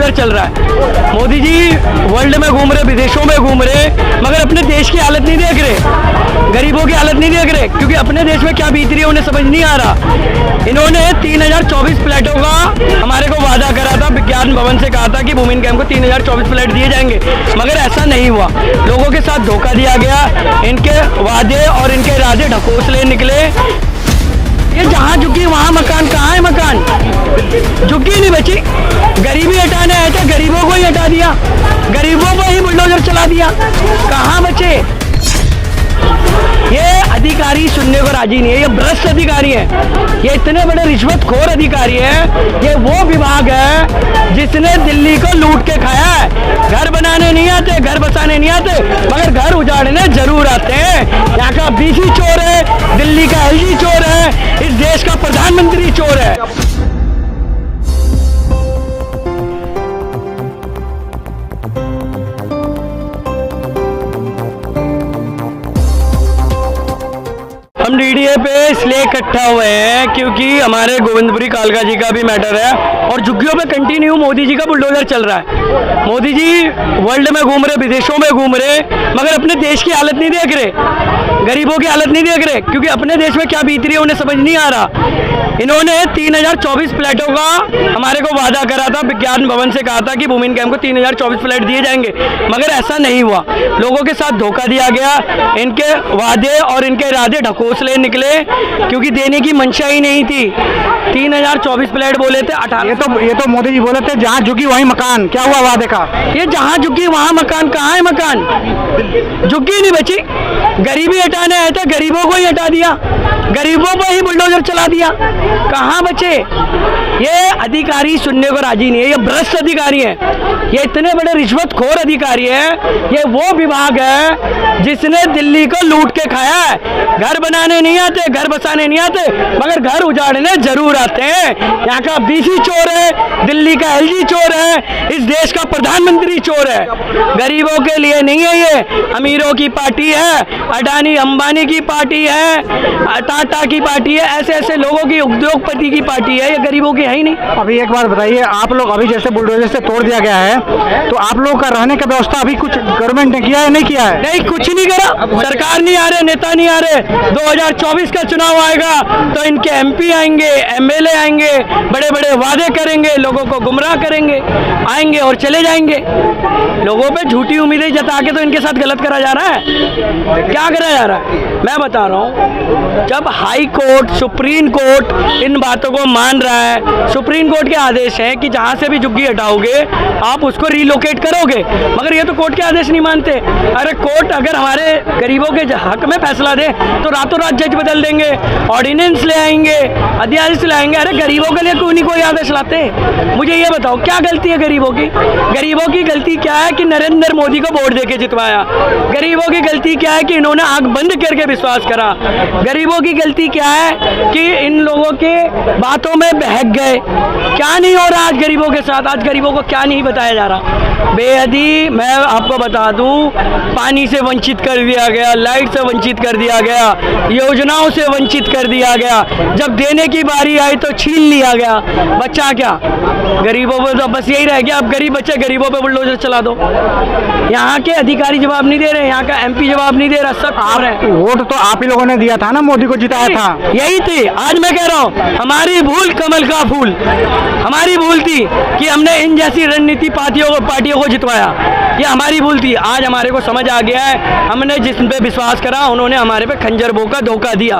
Bulldozer चल रहा है। मोदी जी वर्ल्ड में घूम रहे, विदेशों में घूम रहे, मगर अपने देश की हालत नहीं देख रहे, गरीबों की हालत नहीं देख रहे, क्योंकि अपने देश में क्या बीत रही है उन्हें समझ नहीं आ रहा। इन्होंने 3024 फ्लैटों का हमारे को वादा करा था, विज्ञान भवन से कहा था कि वुमेन कैंप को 3024 फ्लैट दिए जाएंगे, मगर ऐसा नहीं हुआ। लोगों के साथ धोखा दिया गया, इनके वादे और इनके इरादे ढकोसले निकले। ये जहाँ झुकी वहाँ मकान, कहाँ है मकान? झुकी नहीं बची। गरीबी हटाने आए थे, गरीबों को ही हटा दिया, गरीबों को ही बुलडोजर चला दिया, कहाँ बचे? ये अधिकारी सुनने को राजी नहीं है, ये भ्रष्ट अधिकारी है, ये इतने बड़े रिश्वतखोर अधिकारी है। ये वो विभाग है जिसने दिल्ली को लूट के खाया है। घर बनाने नहीं आते, घर बसाने नहीं आते, मगर घर उजाड़ने जरूर आते हैं। यहाँ का बीसी चोर है, दिल्ली का एलजी चोर है, इस देश का प्रधानमंत्री चोर है। हम डीडीए पे इसलिए इकट्ठा हुए हैं क्योंकि हमारे गोविंदपुरी कालका जी का भी मैटर है और झुग्गियों पे कंटिन्यू मोदी जी का बुलडोजर चल रहा है। मोदी जी वर्ल्ड में घूम रहे, विदेशों में घूम रहे, मगर अपने देश की हालत नहीं देख रहे, गरीबों की हालत नहीं देख रहे, क्योंकि अपने देश में क्या बीत रही है उन्हें समझ नहीं आ रहा। इन्होंने 3024 फ्लैटों का हमारे को वादा करा था, विज्ञान भवन से कहा था कि वुमेन कैंप को 3024 फ्लैट दिए जाएंगे, मगर ऐसा नहीं हुआ। लोगों के साथ धोखा दिया गया, इनके वादे और इनके इरादे ढकोसले निकले, क्योंकि देने की मंशा ही नहीं थी। 3024 फ्लैट बोले थे, 18 ये तो मोदी जी बोले थे जहाँ झुकी वहीं मकान। क्या हुआ वादे का? ये जहाँ झुकी वहाँ मकान, कहाँ है मकान? झुकी नहीं बची। गरीबी हटाने आए थे, गरीबों को ही हटा दिया, गरीबों पर ही बुलडोजर चला दिया, कहाँ बचे? ये अधिकारी सुनने को राजी नहीं है, ये भ्रष्ट अधिकारी है, ये इतने बड़े रिश्वतखोर अधिकारी है। ये वो विभाग है जिसने दिल्ली को लूट के खाया है। घर बनाने नहीं आते, घर बसाने नहीं आते, मगर घर उजाड़ने जरूर आते हैं। यहाँ का बीसी चोर है, दिल्ली का एलजी चोर है, इस देश का प्रधानमंत्री चोर है। गरीबों के लिए नहीं है, ये अमीरों की पार्टी है, अडानी अंबानी की पार्टी है, टाटा की पार्टी है, ऐसे ऐसे लोगों की, उद्योगपति की पार्टी है, ये गरीबों की है ही नहीं। अभी एक बात बताइए, आप लोग अभी जैसे बुलडोजर से तोड़ दिया गया है, तो आप लोगों का रहने का व्यवस्था अभी कुछ गवर्नमेंट ने किया है, नहीं किया है? नहीं, कुछ नहीं करा। सरकार नहीं आ रहे, नेता नहीं आ रहे। 2024 का चुनाव आएगा तो इनके एमपी आएंगे, एमएलए आएंगे, बड़े बड़े वादे करेंगे, लोगों को गुमराह करेंगे, आएंगे और चले जाएंगे। लोगों पे झूठी उम्मीदें जता के तो इनके साथ गलत करा जा रहा है। क्या करा जा रहा है मैं बता रहा हूँ। जब हाई कोर्ट, सुप्रीम कोर्ट इन बातों को मान रहा है, सुप्रीम कोर्ट के आदेश है कि जहाँ से भी झुग्गी हटाओगे आप उसको रिलोकेट करोगे, मगर ये तो कोर्ट के आदेश नहीं मानते। अरे कोर्ट अगर हमारे गरीबों के हक में फैसला दे तो रातों रात जज बदल देंगे, ऑर्डिनेंस ले आएंगे, अध्यादेश ले आएंगे। अरे गरीबों के लिए क्यों नहीं कोई आदेश लाते? मुझे ये बताओ, क्या गलती है गरीबों की? गरीबों की गलती क्या है कि नरेंद्र मोदी को वोट देके जितवाया? गरीबों की गलती क्या है कि इन्होंने आंख बंद करके विश्वास करा? गरीबों की गलती क्या है कि इन लोगों के बातों में बहक गए? क्या नहीं हो रहा आज गरीबों के साथ? आज गरीबों को क्या नहीं बताया जा रहा? बेहदी, मैं आपको बता दूं, पानी से वंचित कर दिया गया, लाइट से वंचित कर दिया गया, योजनाओं से वंचित कर दिया गया। जब देने की बारी आई तो छीन लिया गया। बच्चा क्या? गरीबों पे तो बस यही रह गया, अब गरीब बच्चे, गरीबों पे बुलडोजर चला दो। यहाँ के अधिकारी जवाब नहीं दे रहे, यहाँ का एमपी जवाब नहीं दे रहा, सब आ रहे हैं। वोट तो आप ही लोगों ने दिया था ना, मोदी को जिताया था। यही थी, आज मैं कह रहा हूँ हमारी भूल, कमल का फूल, हमारी भूल थी कि हमने इन जैसी रणनीति पार्टियों को जितवाया। ये हमारी भूल थी। आज हमारे को समझ आ गया है, हमने जिस पे विश्वास करा उन्होंने हमारे पे खंजर भोंका, धोखा दिया।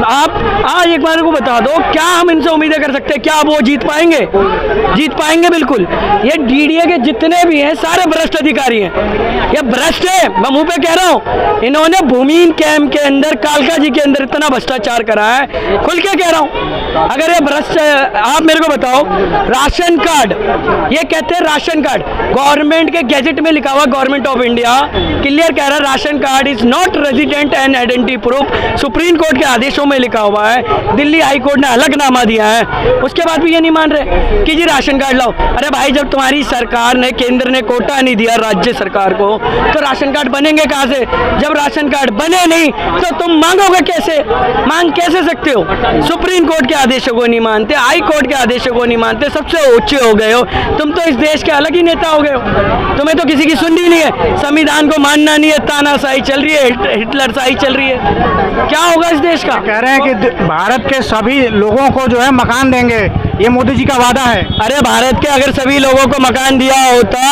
आप आज एक बार को बता दो, क्या हम इनसे उम्मीदें कर सकते हैं? क्या वो जीत पाएंगे? जीत पाएंगे बिल्कुल। ये डीडीए के जितने भी हैं सारे भ्रष्ट अधिकारी हैं, ये भ्रष्ट है, मैं मुंह पे कह रहा हूँ। इन्होंने भूमिहीन कैंप के अंदर, कालका जी के अंदर इतना भ्रष्टाचार करा है, खुल के कह रहा हूँ। अगर ये भ्रष्ट, आप मेरे को बताओ, राशन कार्ड, ये कहते हैं राशन कार्ड, गवर्नमेंट के गैजेट में लिखा हुआ, गवर्नमेंट ऑफ इंडिया क्लियर कह रहा है ration card is not resident and identity proof. Supreme court के आदेशों में में लिखा हुआ है, दिल्ली हाई कोर्ट ने हलफनामा दिया है, उसके बाद भी ये नहीं मान रहे कि जी राशन कार्ड लाओ। अरे भाई, जब तुम्हारी सरकार ने, केंद्र ने कोटा नहीं दिया राज्य सरकार को, तो राशन कार्ड बनेंगे कहाँ से? जब राशन कार्ड बने नहीं तो तुम मांगोगे कैसे? मांग कैसे सकते हो? सुप्रीम कोर्ट के आदेशों को नहीं मानते, हाई कोर्ट के आदेशों को नहीं मानते, सबसे ऊंचे हो गए हो तुम तो, इस देश के अलग ही नेता हो गए हो। तुम्हें तो किसी की सुननी नहीं है, संविधान को मानना नहीं है, तानाशाही चल रही है, हिटलरशाही चल रही है। क्या होगा इस देश का? कह रहे हैं कि भारत के सभी लोगों को जो है मकान देंगे, ये मोदी जी का वादा है। अरे भारत के अगर सभी लोगों को मकान दिया होता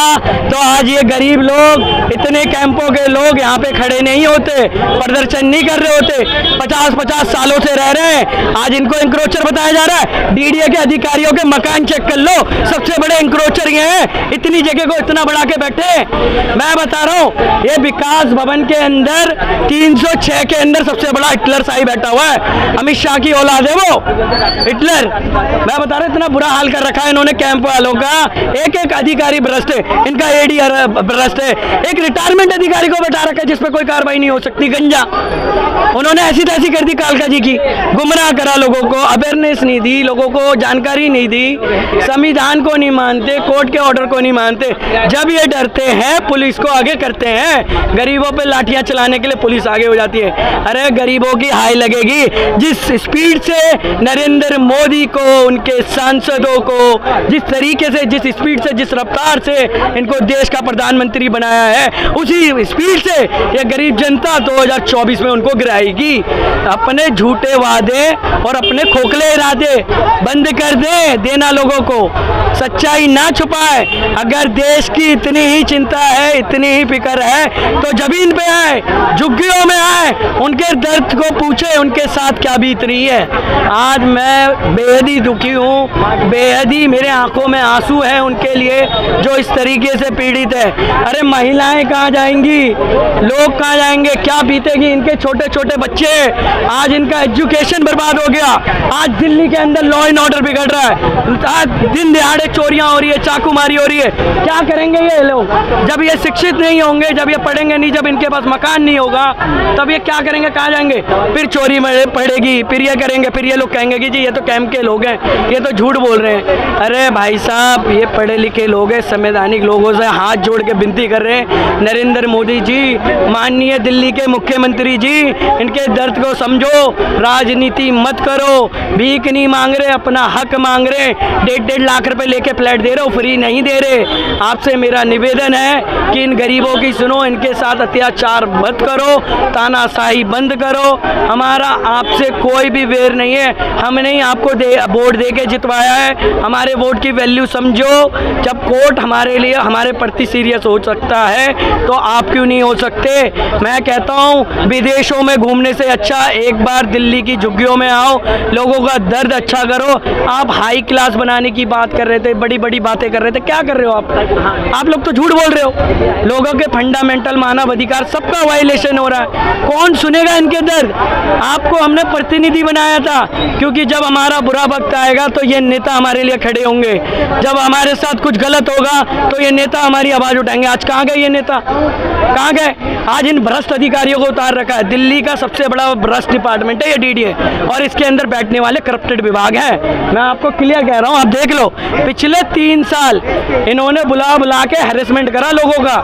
तो आज ये गरीब लोग, इतने कैंपों के लोग यहाँ पे खड़े नहीं होते, प्रदर्शन नहीं कर रहे होते। 50-50 सालों से रह रहे हैं, आज इनको इंक्रोचर बताया जा रहा है। डीडीए के अधिकारियों के मकान चेक कर लो, सबसे बड़े इंक्रोचर ये हैं, इतनी जगह को इतना बढ़ा के बैठे। मैं बता रहा हूँ, ये विकास भवन के अंदर 306 के अंदर सबसे बड़ा हिटलर शाही बैठा हुआ है। अमित शाह की औलाद है वो हिटलर। मैं बता रहा हूँ, इतना बुरा हाल कर रखा है इन्होंने कैंप वालों का। एक एक अधिकारी भ्रष्ट है, इनका एडी भ्रष्ट है, एक रिटायरमेंट अधिकारी को बैठा रखा है जिसपे कोई कार्रवाई नहीं हो सकती। गंजा उन्होंने ऐसी तैसी कर दी कालका जी की, गुमराह करा लोगों को, अवेयरनेस नहीं दी, लोगों को जानकारी नहीं दी, संविधान को नहीं मानते, कोर्ट के ऑर्डर को नहीं मानते। जब ये डरते हैं पुलिस को आगे करते हैं, गरीबों पे लाठियां चलाने के लिए पुलिस आगे हो जाती है। अरे गरीबों की हाय लगेगी जिस स्पीड से नरेंद्र मोदी को, उनके सांसदों को, जिस तरीके से, जिस स्पीड से, जिस रफ्तार से इनको देश का प्रधानमंत्री बनाया है, उसी स्पीड से ये गरीब जनता 2024 में उनको गिराएगी। अपने झूठे वादे और अपने खोखले इरादे बंद कर दे देना लोगों को, सच्चाई ना छुपाए। अगर देश की इतनी ही चिंता है, इतनी ही फिक्र है, तो जमीन पे आए, झुग्गियों में आए, उनके दर्द को पूछे, उनके साथ क्या बीत रही है। आज मैं बेहद ही दुखी हूँ, बेहद ही मेरे आंखों में आंसू है उनके लिए जो इस तरीके से पीड़ित है। अरे महिलाएं कहाँ जाएंगी, लोग कहाँ जाएंगे, क्या बीतेगी इनके छोटे छोटे बच्चे। आज इनका एजुकेशन बर्बाद हो गया। आज दिल्ली के अंदर लॉ एंड ऑर्डर बिगड़ रहा है, आज दिन दिहाड़े चोरियां हो रही है, चाकूमारी हो रही है। क्या करेंगे ये लोग जब ये शिक्षित नहीं होंगे, जब ये पढ़ेंगे नहीं, जब इनके पास मकान नहीं होगा, तब ये क्या करेंगे, कहाँ जाएंगे? फिर चोरी में पड़ेगी, फिर ये करेंगे, फिर ये लोग कहेंगे कि जी ये तो कैंप के लोग हैं, ये तो झूठ बोल रहे हैं। अरे भाई साहब, ये पढ़े लिखे लोग हैं, संवैधानिक लोगों से हाथ जोड़ के विनती कर रहे हैं, नरेंद्र मोदी जी, माननीय दिल्ली के मुख्यमंत्री जी, इनके दर्द को समझो, राजनीति मत करो। भीख नहीं मांग रहे, अपना हक मांग रहे। 1.5 लाख रुपए लेके फ्लैट दे रहे हो, फ्री नहीं दे रहे। आपसे मेरा निवेदन है कि इन गरीबों की सुनो, इनके साथ अत्याचार मत करो, तानाशाही बंद करो। हमारा आपसे कोई भी वेर नहीं है, हमने ही आपको वोट दे के जितवाया है। हमारे वोट की वैल्यू समझो। जब कोर्ट हमारे लिए, हमारे प्रति सीरियस हो सकता है तो आप क्यों नहीं हो सकते? मैं कहता हूँ, विदेशों में घूमने से अच्छा एक बार दिल्ली की झुग्गियों में आओ, लोगों का दर्द अच्छा करो। आप हाई क्लास बनाने की बात कर रहे थे, बड़ी बड़ी बातें कर रहे थे, क्या कर रहे हो आप लोग तो झूठ बोल रहे हो। लोगों के फंडामेंटल मानव अधिकार सबका वायलेशन हो रहा है। कौन सुनेगा इनके दर्द? आपको हमने प्रतिनिधि बनाया था, क्योंकि जब हमारा बुरा वक्त आएगा तो ये नेता हमारे लिए खड़े होंगे। जब हमारे साथ कुछ गलत होगा तो ये नेता हमारी आवाज उठाएंगे। आज कहाँ गए ये नेता, कहाँ गए? आज इन भ्रष्ट अधिकारियों को उतार रखा है। दिल्ली का सबसे बड़ा भ्रष्ट डिपार्टमेंट है ये डीडीए, और इसके अंदर बैठने वाले करप्टेड विभाग हैं। मैं आपको क्लियर कह रहा हूँ, आप देख लो, पिछले 3 साल इन्होंने बुला के हैरेसमेंट करा लोगों का।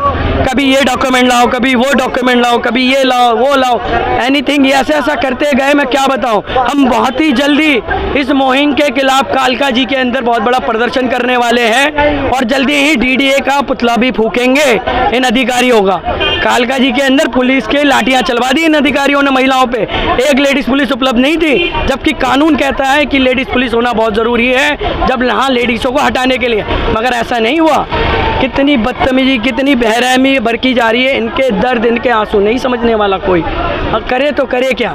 कभी ये डॉक्यूमेंट लाओ, कभी वो डॉक्यूमेंट लाओ, कभी ये लाओ, वो लाओ, एनीथिंग, ऐसा ऐसा करते गए। मैं क्या बताऊं, हम बहुत ही जल्दी इस मुहिम के खिलाफ कालका जी के अंदर बहुत बड़ा प्रदर्शन करने वाले हैं, और जल्दी ही डीडीए का पुतला भी फूकेंगे इन अधिकारियों का। कालका जी के अंदर पुलिस के लाठियां चलवा दी इन अधिकारियों ने महिलाओं पे। एक लेडीज पुलिस उपलब्ध नहीं थी, जबकि कानून कहता है कि लेडीज पुलिस होना बहुत जरूरी है जब यहाँ लेडीजों को हटाने के लिए, मगर ऐसा नहीं हुआ। कितनी बदतमीजी, कितनी बेरहमी बरकी जा रही है। इनके दर्द, इनके आंसू नहीं समझने वाला कोई। करे तो करे क्या,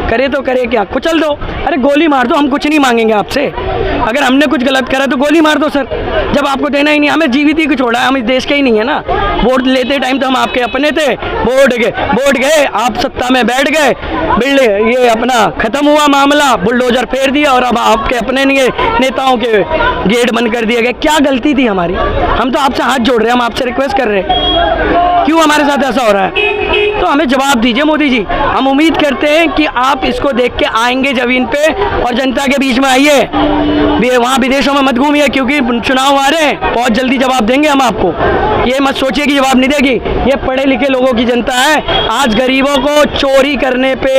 करे तो करे क्या, कुचल दो। अरे गोली मार दो, हम कुछ नहीं मांगेंगे आपसे। अगर हमने कुछ गलत करा तो गोली मार दो सर, जब आपको देना ही नहीं। हमें जीवित ही छोड़ा है, हम इस देश के ही नहीं है ना। वोट लेते टाइम तो हम आपके अपने थे, वोट गए, आप सत्ता सत्ता में बैठ गए, बिल्डिंग ये अपना खत्म हुआ मामला, बुलडोजर फेर दिया और अब आपके अपने नेताओं के गेट बंद कर दिए गए। क्या गलती थी हमारी? हम तो आपसे हाथ जोड़ रहे हैं, हम आपसे रिक्वेस्ट कर रहे हैं, क्यों हमारे साथ ऐसा हो रहा है? तो हमें जवाब दीजिए मोदी जी। हम उम्मीद करते हैं कि आप इसको देख के आएंगे जमीन पे और जनता के बीच में आइए, वहाँ विदेशों में मत घूमिए, क्योंकि चुनाव आ रहे हैं, बहुत जल्दी जवाब देंगे हम आपको। ये मत सोचिए कि जवाब नहीं देगी, ये पढ़े लिखे लोगों की जनता है। आज गरीबों को चोरी करने पे,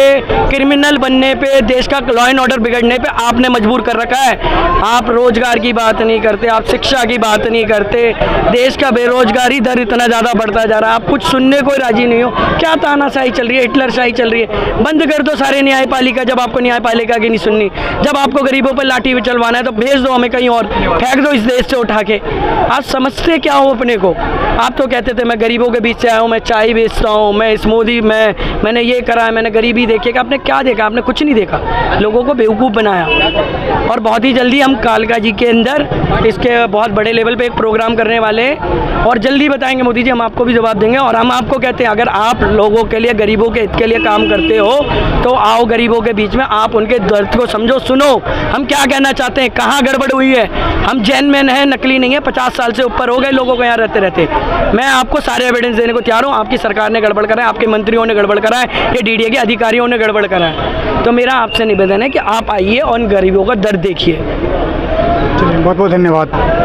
क्रिमिनल बनने पे, देश का लॉ एंड ऑर्डर बिगड़ने पे आपने मजबूर कर रखा है। आप रोजगार की बात नहीं करते, आप शिक्षा की बात नहीं करते, देश का बेरोजगारी दर इतना ज़्यादा बढ़ता जा रहा है, आप कुछ सुनने को राजी नहीं हो। क्या तानाशाही चल रही है, हिटलरशाही चल रही है? बंद कर दो सारे न्यायपालिका, जब आपको न्यायपालिका की नहीं सुननी, जब आपको गरीबों पर लाठी भी चलवाना है तो भेज दो हमें कहीं और, फेंक दो इस देश से उठा के। आप समझते क्या हो अपने को? आप तो कहते थे मैं गरीबों के बीच से आया हूँ, मैं चाय बेचता हूँ, मैं इस मोदी मैंने ये करा है, मैंने गरीबी देखी। आपने क्या देखा? आपने कुछ नहीं देखा, लोगों को बेवकूफ़ बनाया। और बहुत ही जल्दी हम कालका जी के अंदर इसके बहुत बड़े लेवल पे एक प्रोग्राम करने वाले हैं और जल्दी बताएंगे मोदी जी, हम आपको भी जवाब देंगे। और हम आपको कहते हैं, अगर आप लोगों के लिए, गरीबों के हित के लिए काम करते हो तो आओ गरीबों के बीच में, आप उनके दर्द को समझो, सुनो हम क्या कहना चाहते हैं, कहाँ गड़बड़ हुई है। हम जेन्युइन हैं, नकली नहीं है। 50 साल से ऊपर हो गए लोगों को यहाँ रहते रहते। मैं आपको सारे एविडेंस देने को तैयार हूँ। आपकी सरकार ने गड़बड़ करा है, आपके मंत्रियों ने गड़बड़ करा है, ये डीडीए के अधिकारियों ने गड़बड़ करा है। तो मेरा आपसे निवेदन है कि आप आइए और गरीबों का दर्द देखिए। चलिए, बहुत बहुत धन्यवाद।